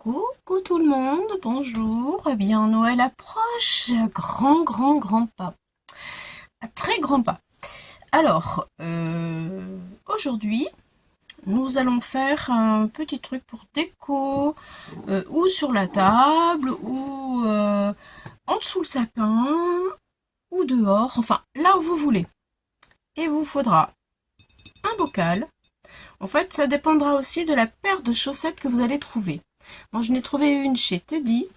Coucou tout le monde, bonjour. Eh bien, Noël approche, grand pas, à très grand pas. Alors, aujourd'hui, nous allons faire un petit truc pour déco, ou sur la table, ou en dessous le sapin, ou dehors, enfin là où vous voulez. Et vous faudra un bocal. En fait, ça dépendra aussi de la paire de chaussettes que vous allez trouver. Moi, je n'ai trouvé une chez Teddy.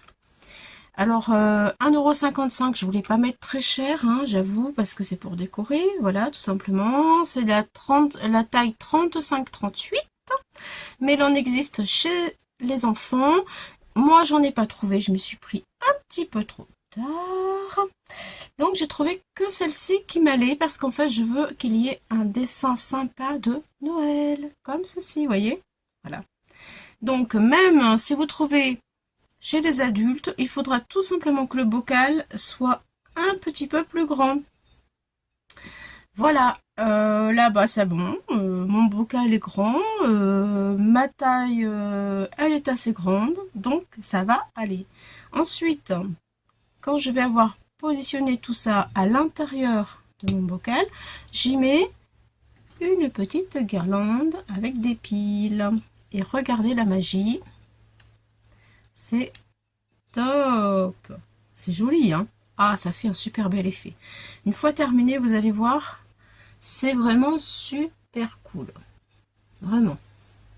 Alors, 1,55 €, je voulais pas mettre très cher, hein, j'avoue, parce que c'est pour décorer, voilà, tout simplement. C'est la taille 35-38, mais il en existe chez les enfants. Moi, j'en ai pas trouvé, je me suis pris un petit peu trop tard. Donc, j'ai trouvé que celle-ci qui m'allait, parce qu'en fait, je veux qu'il y ait un dessin sympa de Noël, comme ceci, vous voyez. Voilà. Donc, même si vous trouvez chez les adultes, il faudra tout simplement que le bocal soit un petit peu plus grand. Voilà, là-bas c'est bon, mon bocal est grand, ma taille, elle est assez grande, donc ça va aller. Ensuite, quand je vais avoir positionné tout ça à l'intérieur de mon bocal, j'y mets une petite guirlande avec des piles. Et regardez la magie, c'est top. C'est joli, hein. Ah, ça fait un super bel effet. Une fois terminé, vous allez voir, c'est vraiment super cool. Vraiment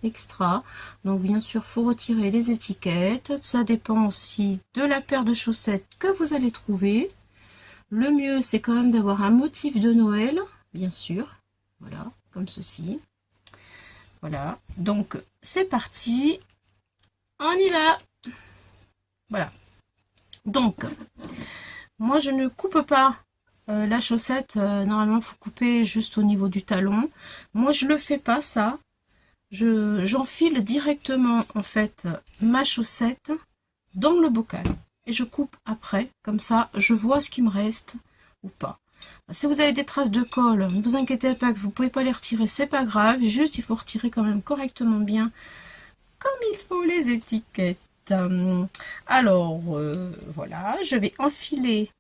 extra. Donc bien sûr, faut retirer les étiquettes. Ça dépend aussi de la paire de chaussettes que vous allez trouver. Le mieux, c'est quand même d'avoir un motif de Noël, bien sûr. Voilà, comme ceci. Voilà. Donc, c'est parti. On y va. Voilà. Donc, moi je ne coupe pas la chaussette. Normalement, il faut couper juste au niveau du talon. Moi, je le fais pas ça. J'enfile directement en fait ma chaussette dans le bocal et je coupe après. Comme ça, je vois ce qui me reste ou pas. Si vous avez des traces de colle, ne vous inquiétez pas que vous pouvez pas les retirer, c'est pas grave. Juste, il faut retirer quand même correctement bien, comme il faut les étiquettes. Alors, voilà, je vais enfiler.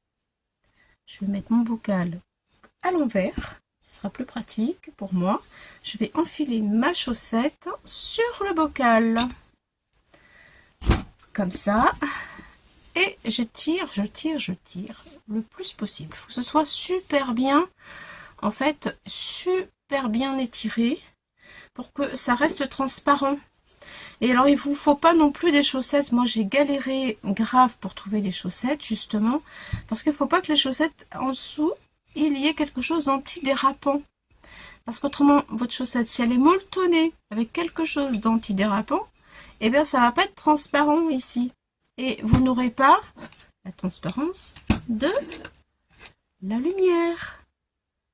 Je vais mettre mon bocal à l'envers. Ce sera plus pratique pour moi. Je vais enfiler ma chaussette sur le bocal. Comme ça. Et je tire le plus possible. Il faut que ce soit super bien, en fait, super bien étiré pour que ça reste transparent. Et alors, il vous faut pas non plus des chaussettes. Moi, j'ai galéré grave pour trouver des chaussettes, justement. Parce qu'il faut pas que les chaussettes, en dessous, il y ait quelque chose d'antidérapant. Parce qu'autrement, votre chaussette, si elle est molletonnée avec quelque chose d'antidérapant, eh bien, ça va pas être transparent ici. Et vous n'aurez pas la transparence de la lumière.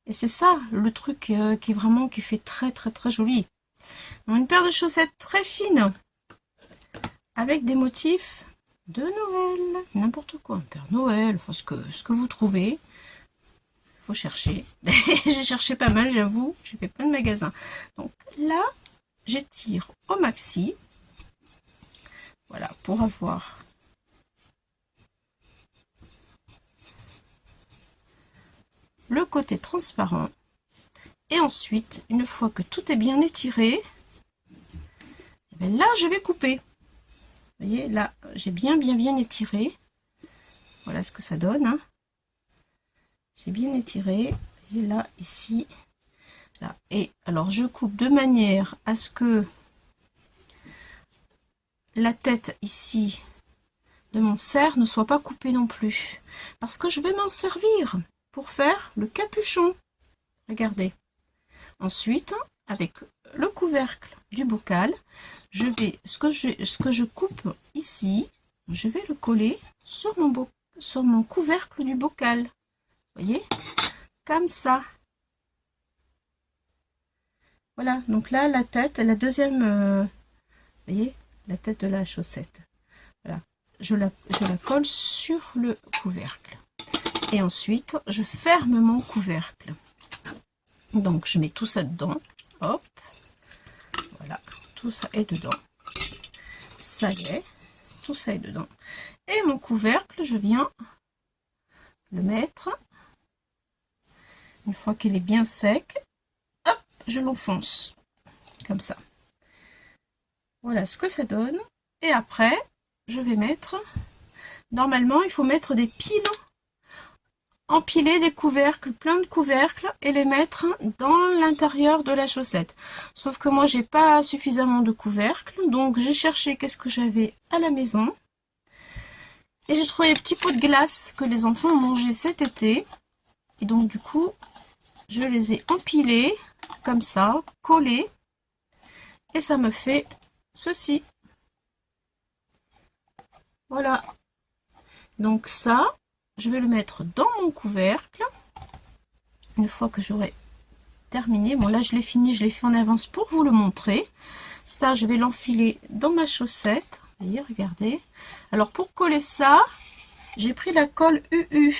Et c'est ça, le truc qui fait très joli. Donc, une paire de chaussettes très fines avec des motifs de Noël, n'importe quoi, un Père Noël, enfin ce que vous trouvez. Faut chercher. J'ai cherché pas mal, j'avoue, j'ai fait plein de magasins. Donc là, j'étire au maxi. Voilà, pour avoir le côté transparent. Et ensuite, une fois que tout est bien étiré, et bien là, je vais couper. Vous voyez, là, j'ai bien étiré. Voilà ce que ça donne. Hein. J'ai bien étiré. Et là, ici, là. Et alors, je coupe de manière à ce que la tête ici de mon cerf ne soit pas coupée non plus. Parce que je vais m'en servir pour faire le capuchon. Regardez. Ensuite, avec le couvercle du bocal, ce que je coupe ici, je vais le coller sur mon couvercle du bocal. Vous voyez? Comme ça. Voilà, donc là, la tête, la deuxième, vous voyez, la tête de la chaussette. Voilà, je la colle sur le couvercle. Et ensuite, je ferme mon couvercle. Donc, je mets tout ça dedans. Hop. Voilà, tout ça est dedans. Ça y est. tout ça est dedans. Et mon couvercle, je viens le mettre. Une fois qu'il est bien sec, hop, je l'enfonce. Comme ça. Voilà ce que ça donne. Et après, je vais mettre... Normalement, il faut mettre des piles, empiler des couvercles, plein de couvercles, et les mettre dans l'intérieur de la chaussette. Sauf que moi, j'ai pas suffisamment de couvercles, donc j'ai cherché qu'est-ce que j'avais à la maison. Et j'ai trouvé les petits pots de glace que les enfants ont mangé cet été. Et donc, du coup, je les ai empilés, comme ça, collés. Et ça me fait ceci. Voilà. Donc ça, je vais le mettre dans mon couvercle. Une fois que j'aurai terminé. Bon, là, je l'ai fini, je l'ai fait en avance pour vous le montrer. Ça, je vais l'enfiler dans ma chaussette. Vous voyez, regardez. Alors, pour coller ça, j'ai pris la colle UU.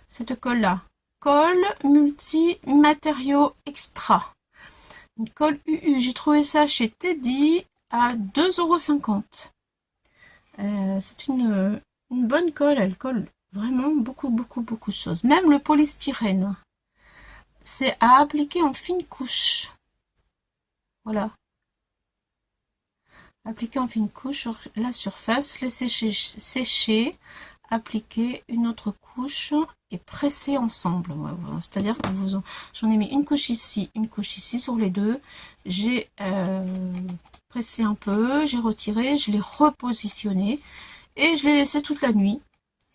Cette colle-là. Colle multi-matériaux extra. Une colle UU. J'ai trouvé ça chez Teddy à 2,50 €. C'est une bonne colle. Elle colle vraiment beaucoup de choses. Même le polystyrène. C'est à appliquer en fine couche. Voilà. Appliquer en fine couche sur la surface. Laisser sécher. Appliquer une autre couche et presser ensemble. Voilà. C'est-à-dire que j'en ai mis une couche ici sur les deux. J'ai pressé un peu, j'ai retiré, je l'ai repositionné et je l'ai laissé toute la nuit.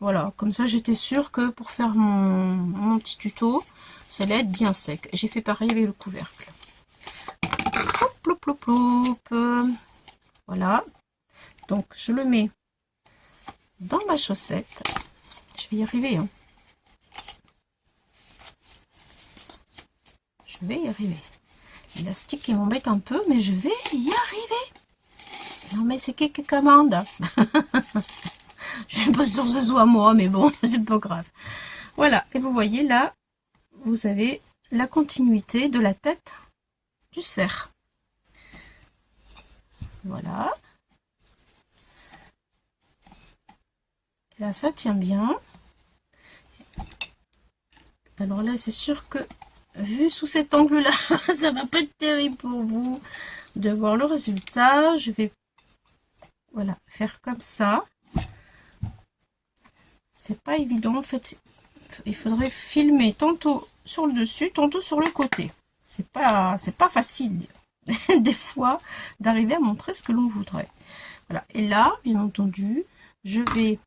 Voilà, comme ça j'étais sûre que pour faire mon petit tuto, ça allait être bien sec. J'ai fait pareil avec le couvercle. Plop, plop, plop. Voilà, donc je le mets dans ma chaussette. Je vais y arriver, hein. Je vais y arriver. L'élastique il m'embête un peu, mais je vais y arriver. Non mais c'est qui commande? Je suis pas sûre que ce soit moi, mais bon, c'est pas grave. Voilà, et vous voyez là, vous avez la continuité de la tête du cerf. Voilà. Là, ça tient bien. Alors là, c'est sûr que, vu sous cet angle-là, ça va pas être terrible pour vous de voir le résultat. Je vais, voilà, faire comme ça. C'est pas évident, en fait. Il faudrait filmer tantôt sur le dessus, tantôt sur le côté. C'est pas facile, des fois, d'arriver à montrer ce que l'on voudrait. Voilà. Et là, bien entendu, je vais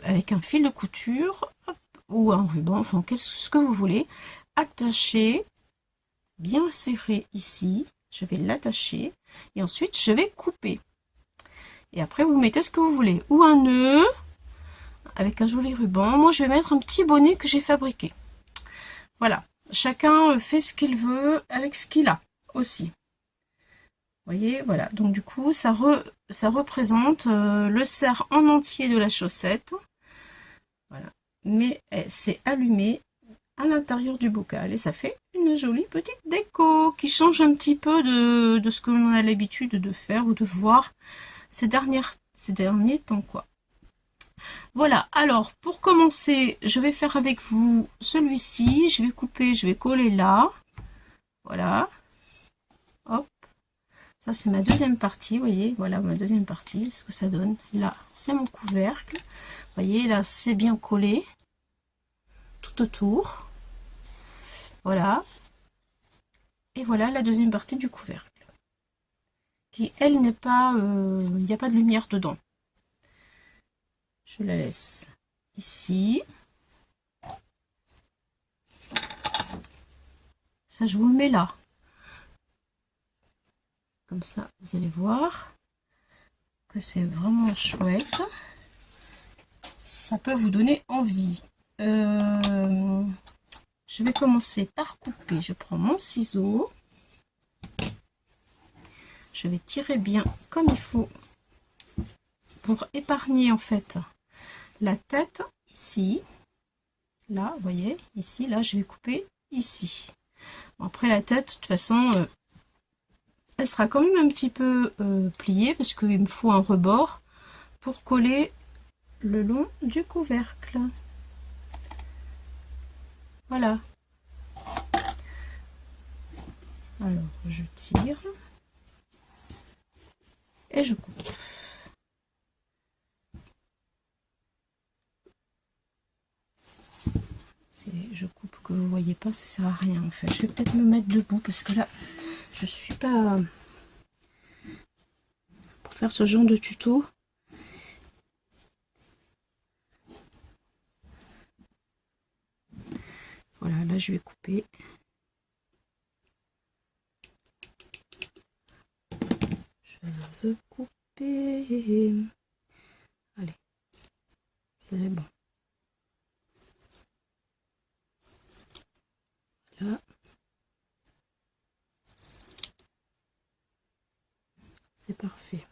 avec un fil de couture, hop, ou un ruban, enfin ce que vous voulez, attacher, bien serré ici, je vais l'attacher, et ensuite je vais couper. Et après vous mettez ce que vous voulez, ou un nœud, avec un joli ruban. Moi je vais mettre un petit bonnet que j'ai fabriqué. Voilà, chacun fait ce qu'il veut avec ce qu'il a aussi. Vous voyez, voilà, donc du coup, ça représente le cerf en entier de la chaussette. Voilà, mais c'est allumé à l'intérieur du bocal et ça fait une jolie petite déco qui change un petit peu de ce que l'on a l'habitude de faire ou de voir ces derniers temps, quoi. Voilà, alors pour commencer, je vais faire avec vous celui-ci. Je vais couper, je vais coller là. Voilà. Hop. Ça, c'est ma deuxième partie, vous voyez, voilà ma deuxième partie, ce que ça donne. Là, c'est mon couvercle. Vous voyez, là, c'est bien collé tout autour. Voilà. Et voilà la deuxième partie du couvercle. Qui, elle, n'est pas... il n'y a pas de lumière dedans. Je la laisse ici. Ça, je vous le mets là. Comme ça, vous allez voir que c'est vraiment chouette. Ça peut vous donner envie. Je vais commencer par couper. Je prends mon ciseau. Je vais tirer bien comme il faut pour épargner en fait la tête ici. Là, vous voyez, ici, là, je vais couper ici. Bon, après la tête, de toute façon... elle sera quand même un petit peu pliée parce qu'il me faut un rebord pour coller le long du couvercle. Voilà. Alors, je tire et je coupe. Je coupe que vous voyez pas, ça sert à rien en fait. Je vais peut-être me mettre debout parce que là, je suis pas pour faire ce genre de tuto. Voilà, là je vais couper. Je veux couper. Allez, c'est bon. Là. C'est parfait.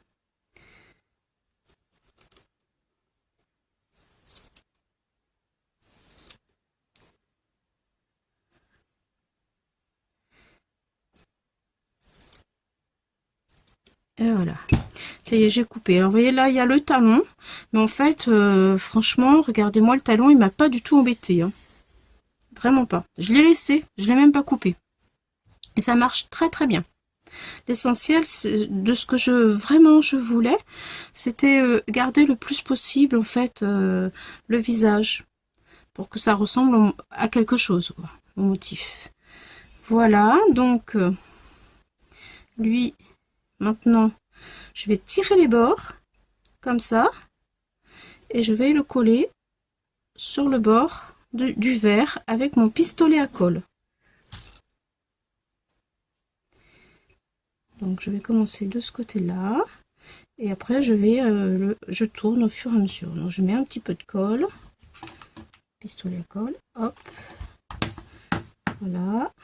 Et voilà. Ça y est, j'ai coupé. Alors, vous voyez, là, il y a le talon. Mais en fait, franchement, regardez-moi, le talon, il m'a pas du tout embêté. Hein. Vraiment pas. Je l'ai laissé. Je l'ai même pas coupé. Et ça marche très très bien. L'essentiel de ce que vraiment je voulais, c'était garder le plus possible, en fait, le visage. Pour que ça ressemble à quelque chose, quoi, au motif. Voilà, donc, lui, maintenant, je vais tirer les bords, comme ça, et je vais le coller sur le bord du verre avec mon pistolet à colle. Donc je vais commencer de ce côté-là, et après je tourne au fur et à mesure. Donc je mets un petit peu de colle, pistolet à colle, hop, voilà,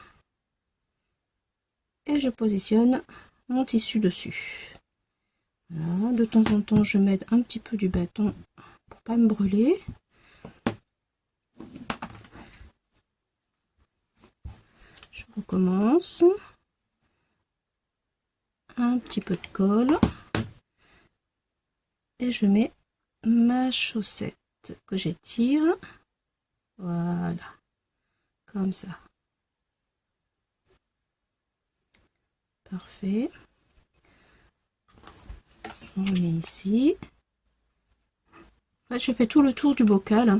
et je positionne mon tissu dessus. Voilà, de temps en temps je mets un petit peu du bâton pour pas me brûler. Je recommence. Un petit peu de colle. Et je mets ma chaussette que j'étire. Voilà. Comme ça. Parfait. On met ici. En fait, je fais tout le tour du bocal. Hein.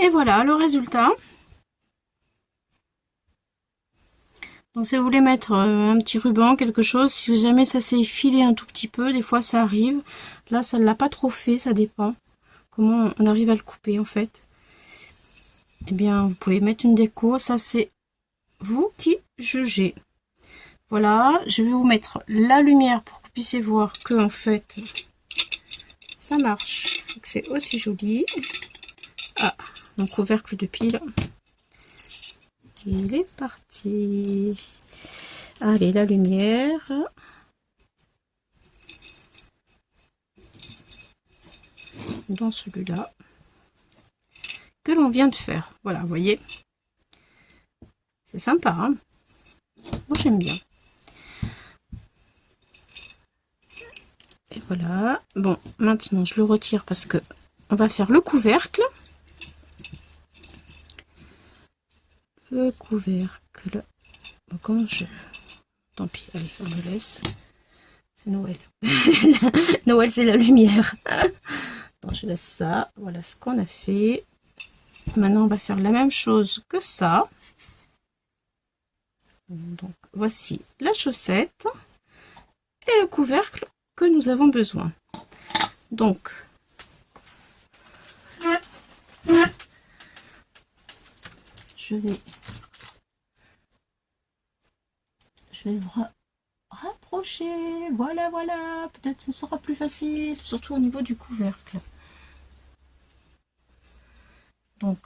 Et voilà le résultat. Donc si vous voulez mettre un petit ruban, quelque chose, si jamais ça s'est effilé un tout petit peu, des fois ça arrive. Là, ça ne l'a pas trop fait, ça dépend. Comment on arrive à le couper en fait. Eh bien, vous pouvez mettre une déco, ça c'est vous qui jugez. Voilà, je vais vous mettre la lumière pour que vous puissiez voir que en fait ça marche, que c'est aussi joli. Ah, mon couvercle de pile. Il est parti. Allez, la lumière. Dans celui-là. Que l'on vient de faire. Voilà, vous voyez. C'est sympa, hein. Moi, j'aime bien. Et voilà. Bon, maintenant, je le retire parce que on va faire le couvercle. Le couvercle. Bon, comment je... Tant pis, allez, on le laisse. C'est Noël. Noël, c'est la lumière. Donc, je laisse ça. Voilà ce qu'on a fait. Maintenant, on va faire la même chose que ça. Donc, voici la chaussette et le couvercle que nous avons besoin. Donc, je vais accrocher. Voilà, voilà. Peut-être ce sera plus facile, surtout au niveau du couvercle. Donc,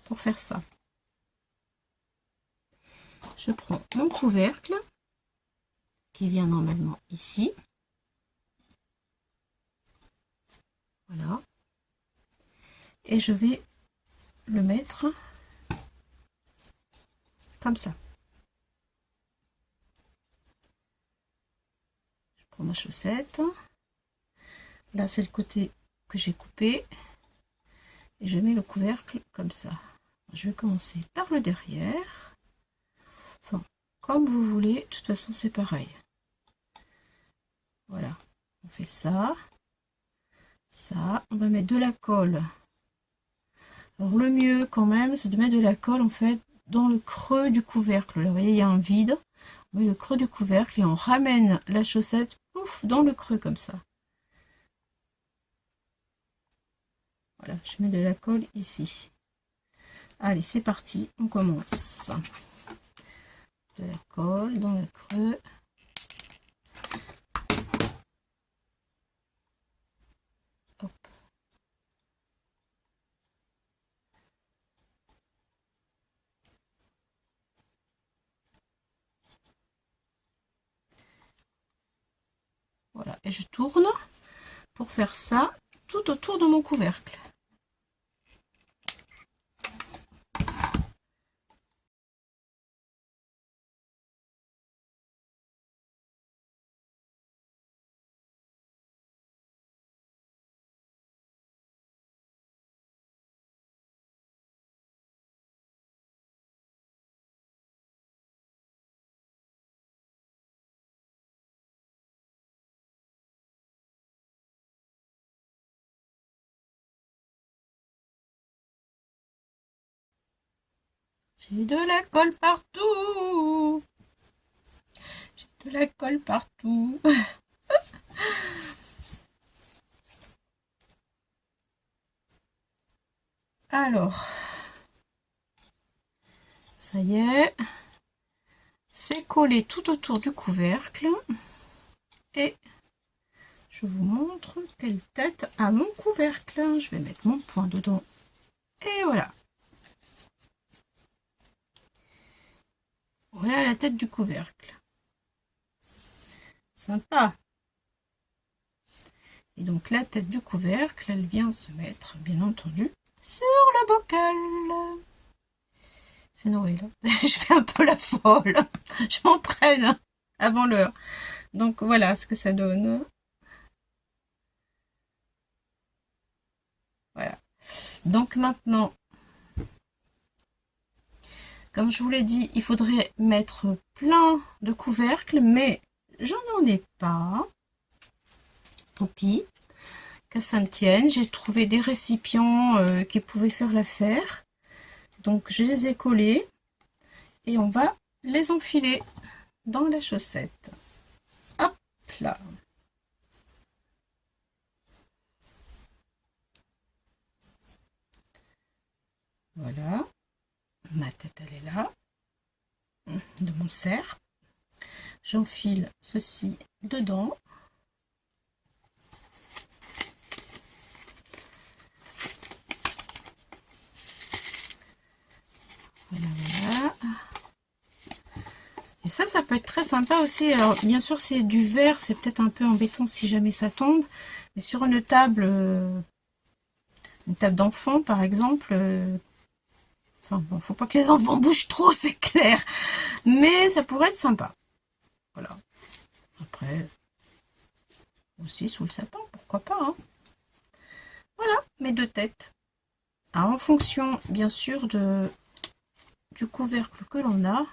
pour faire ça, je prends mon couvercle qui vient normalement ici. Voilà. Et je vais le mettre comme ça. Je prends ma chaussette. Là, c'est le côté que j'ai coupé. Et je mets le couvercle comme ça. Je vais commencer par le derrière. Enfin, comme vous voulez. De toute façon, c'est pareil. Voilà. On fait ça. Ça. On va mettre de la colle. Alors, le mieux, quand même, c'est de mettre de la colle, en fait, dans le creux du couvercle. Là, vous voyez, il y a un vide. On met le creux du couvercle et on ramène la chaussette, pouf, dans le creux, comme ça. Voilà, je mets de la colle ici. Allez, c'est parti, on commence. De la colle dans le creux. Hop. Voilà, et je tourne pour faire ça tout autour de mon couvercle. J'ai de la colle partout. J'ai de la colle partout. Alors, ça y est, c'est collé tout autour du couvercle. Et je vous montre quelle tête a mon couvercle. Je vais mettre mon point dedans. Et voilà. Voilà la tête du couvercle. Sympa. Et donc la tête du couvercle, elle vient se mettre, bien entendu, sur le bocal. C'est Noël. Je fais un peu la folle. Je m'entraîne avant l'heure. Donc voilà ce que ça donne. Voilà. Donc maintenant, comme je vous l'ai dit, il faudrait mettre plein de couvercles, mais j'en ai pas. Tant pis. Qu'à ça ne tienne, j'ai trouvé des récipients qui pouvaient faire l'affaire. Donc je les ai collés et on va les enfiler dans la chaussette. Hop là. Voilà. Ma tête, elle est là. De mon cerf. J'enfile ceci dedans. Voilà, voilà. Et ça peut être très sympa aussi. Alors, bien sûr, c'est du verre, c'est peut-être un peu embêtant si jamais ça tombe. Mais sur une table d'enfant, par exemple, enfin, bon, faut pas que les enfants bougent trop, c'est clair. Mais ça pourrait être sympa. Voilà. Après, aussi sous le sapin, pourquoi pas, hein. Voilà, mes deux têtes. Alors, en fonction, bien sûr, du couvercle que l'on a,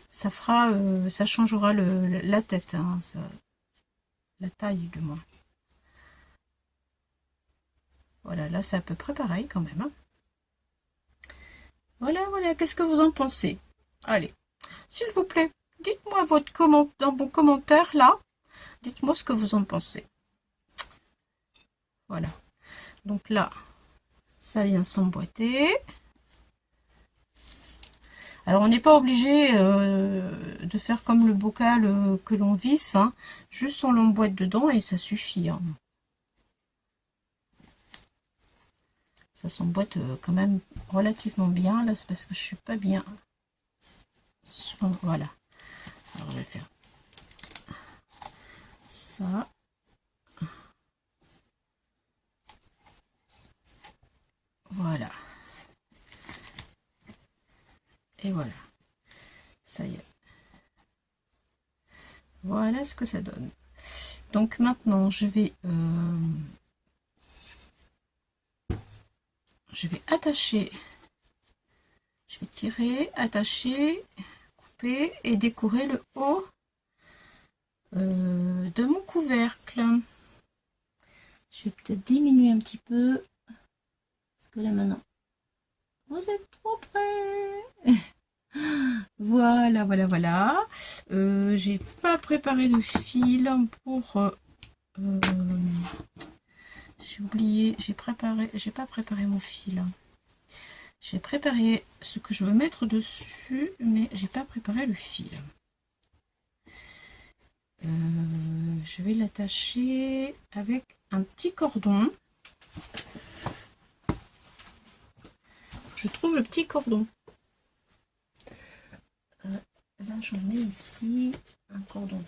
ça fera, ça changera la tête, hein, la taille du moins. Voilà, là c'est à peu près pareil quand même, hein. Voilà, voilà, qu'est-ce que vous en pensez? Allez, s'il vous plaît, dites-moi dans vos commentaires là, dites-moi ce que vous en pensez. Voilà, donc là, ça vient s'emboîter. Alors on n'est pas obligé de faire comme le bocal que l'on visse, hein. Juste on l'emboîte dedans et ça suffit, hein. Ça s'emboîte quand même relativement bien. Là c'est parce que je suis pas bien. Voilà. Alors je vais faire ça. Voilà. Et voilà. Ça y est. Voilà ce que ça donne. Donc maintenant je vais attacher. Je vais tirer, attacher, couper et décorer le haut de mon couvercle. Je vais peut-être diminuer un petit peu. Parce que là maintenant, vous êtes trop près. Voilà, voilà, voilà. J'ai pas préparé de fil pour... j'ai oublié, j'ai pas préparé mon fil. J'ai préparé ce que je veux mettre dessus, mais j'ai pas préparé le fil. Je vais l'attacher avec un petit cordon. Je trouve le petit cordon. Là, j'en ai ici un cordon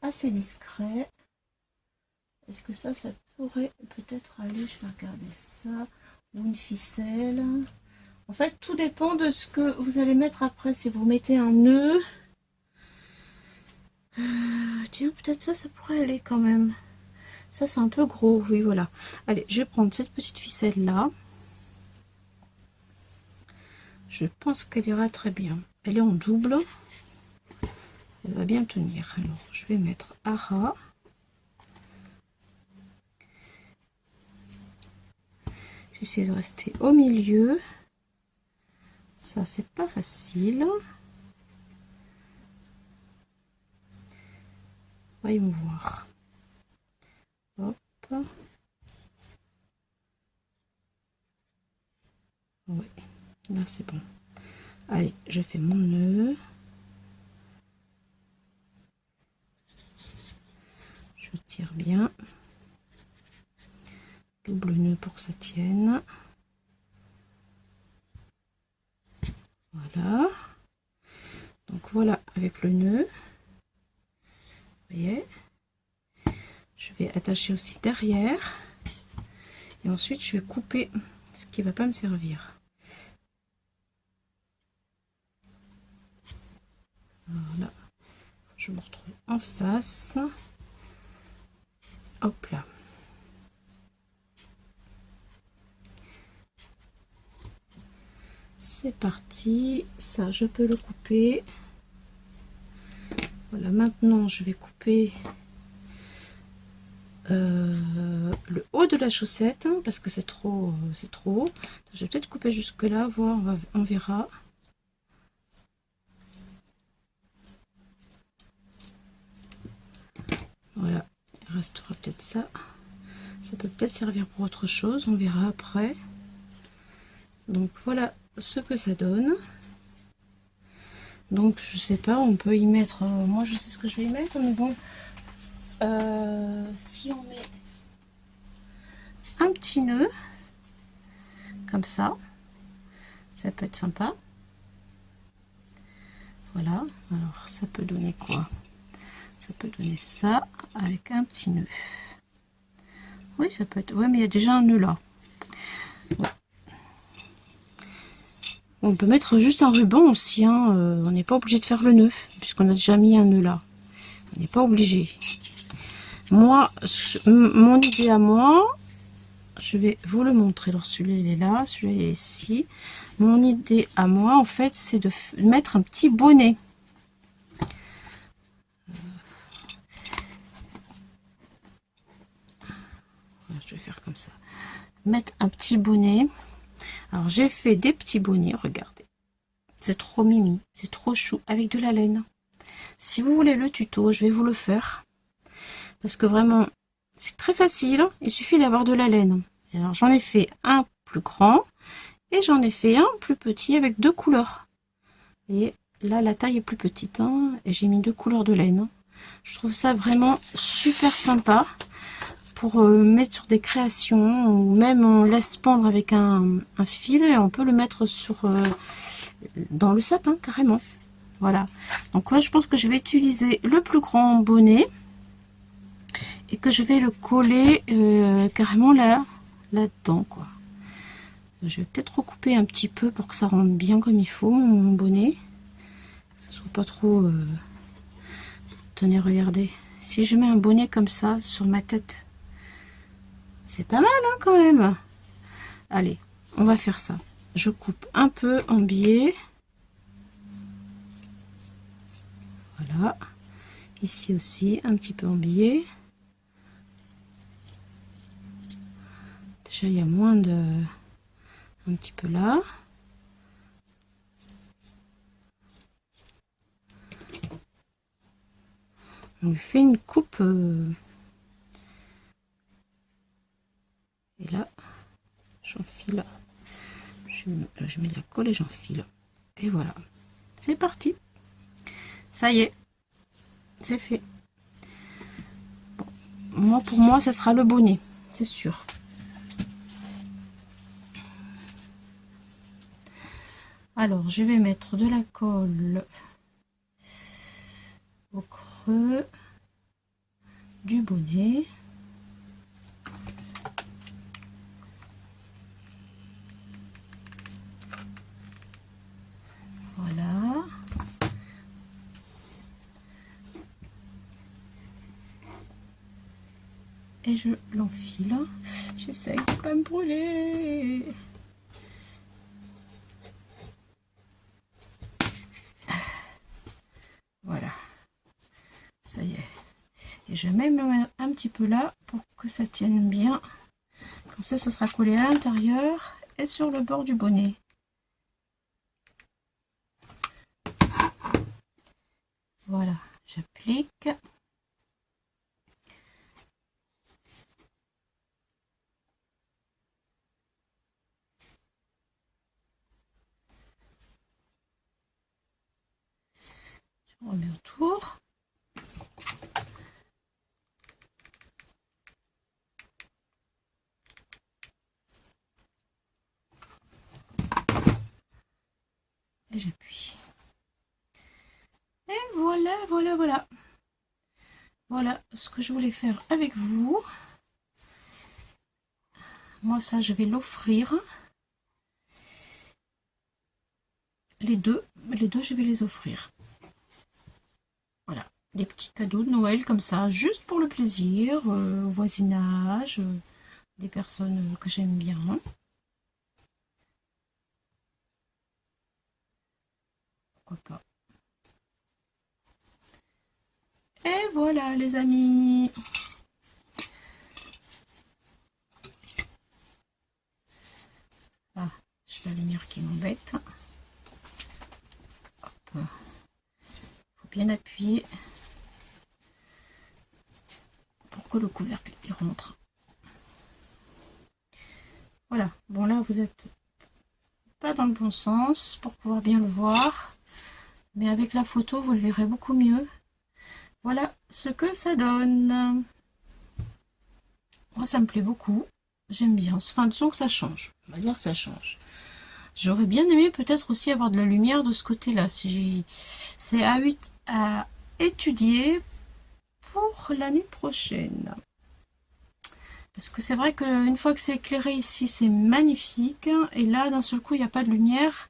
assez discret. Est-ce que ça pourrait peut-être aller? Je vais regarder ça. Ou une ficelle. En fait, tout dépend de ce que vous allez mettre après. Si vous mettez un nœud. Tiens, peut-être ça pourrait aller quand même. Ça, c'est un peu gros. Oui, voilà. Allez, je vais prendre cette petite ficelle-là. Je pense qu'elle ira très bien. Elle est en double. Elle va bien tenir. Alors, je vais mettre à ras. J'essaie de rester au milieu. Ça, c'est pas facile. Voyons voir. Hop. Oui, là c'est bon. Allez, je fais mon nœud. Je tire bien. Double nœud pour que ça tienne. Voilà. Donc voilà avec le nœud. Vous voyez. Je vais attacher aussi derrière. Et ensuite je vais couper ce qui ne va pas me servir. Voilà. Je me retrouve en face. Hop là. C'est parti. Ça, je peux le couper. Voilà, maintenant je vais couper le haut de la chaussette, hein, parce que c'est trop haut. Je vais peut-être couper jusque là, voir, on verra. Voilà, il restera peut-être ça. Ça peut peut-être servir pour autre chose, on verra après. Donc voilà ce que ça donne. Donc je sais pas, on peut y mettre, moi je sais ce que je vais y mettre, mais bon, si on met un petit nœud comme ça peut être sympa. Voilà, alors ça peut donner quoi? Ça peut donner ça avec un petit nœud. Oui, ça peut être, ouais, mais il y a déjà un nœud là. Ouais. On peut mettre juste un ruban aussi, hein. On n'est pas obligé de faire le nœud puisqu'on a déjà mis un nœud là. On n'est pas obligé. Moi, mon idée à moi, je vais vous le montrer. Alors celui-là il est là, celui-là il est ici. Mon idée à moi, en fait, c'est de mettre un petit bonnet. Je vais faire comme ça. Mettre un petit bonnet. Alors j'ai fait des petits bonnets, regardez. C'est trop mimi, c'est trop chou, avec de la laine. Si vous voulez le tuto, je vais vous le faire. Parce que vraiment, c'est très facile. Il suffit d'avoir de la laine. Alors j'en ai fait un plus grand et j'en ai fait un plus petit avec deux couleurs. Et là, la taille est plus petite, hein, et j'ai mis 2 couleurs de laine. Je trouve ça vraiment super sympa pour mettre sur des créations, ou même on laisse pendre avec un fil et on peut le mettre sur dans le sapin carrément. Voilà. Donc moi, je pense que je vais utiliser le plus grand bonnet et que je vais le coller carrément là-dedans, quoi. Je vais peut-être recouper un petit peu pour que ça rentre bien comme il faut, mon bonnet. Que ce soit pas trop... Tenez, regardez. Si je mets un bonnet comme ça sur ma tête, c'est pas mal, hein, quand même. Allez, on va faire ça. Je coupe un peu en biais. Voilà. Ici aussi, un petit peu en biais. Déjà, il y a moins de... Un petit peu là. On fait une coupe. Et là, j'enfile. Je mets la colle et j'enfile. Et voilà. C'est parti. Ça y est. C'est fait. Bon. Moi, pour moi, ça sera le bonnet. C'est sûr. Alors, je vais mettre de la colle au creux du bonnet. Voilà. Et je l'enfile. J'essaye de pas me brûler. Voilà. Ça y est. Et je mets un petit peu là pour que ça tienne bien. Comme ça sera collé à l'intérieur et sur le bord du bonnet. Voilà, j'applique. Je remets autour. Et j'appuie. Et voilà, voilà, voilà. Voilà ce que je voulais faire avec vous. Moi, ça, je vais l'offrir. Les deux, je vais les offrir. Voilà, des petits cadeaux de Noël comme ça, juste pour le plaisir, au voisinage, des personnes que j'aime bien. Pourquoi pas. Et voilà, les amis. Ah, j'ai la lumière qui m'embête. Faut bien appuyer pour que le couvercle y rentre. Voilà, bon là vous êtes pas dans le bon sens pour pouvoir bien le voir, mais avec la photo vous le verrez beaucoup mieux. Voilà ce que ça donne. Moi ça me plaît beaucoup, j'aime bien. Enfin disons que ça change, on va dire que ça change. J'aurais bien aimé peut-être aussi avoir de la lumière de ce côté-là. Si c'est à étudier pour l'année prochaine. Parce que c'est vrai qu'une fois que c'est éclairé ici, c'est magnifique. Et là, d'un seul coup, il n'y a pas de lumière.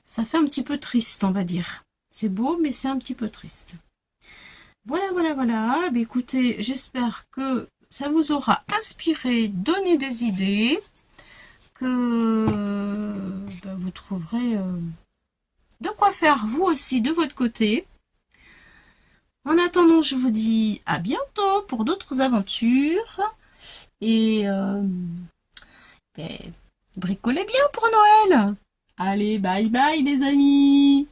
Ça fait un petit peu triste, on va dire. C'est beau, mais c'est un petit peu triste. Voilà, voilà, voilà. Mais écoutez, j'espère que ça vous aura inspiré, donné des idées, que vous trouverez de quoi faire vous aussi de votre côté. En attendant, je vous dis à bientôt pour d'autres aventures. Et bricolez bien pour Noël. Allez, bye bye les amis.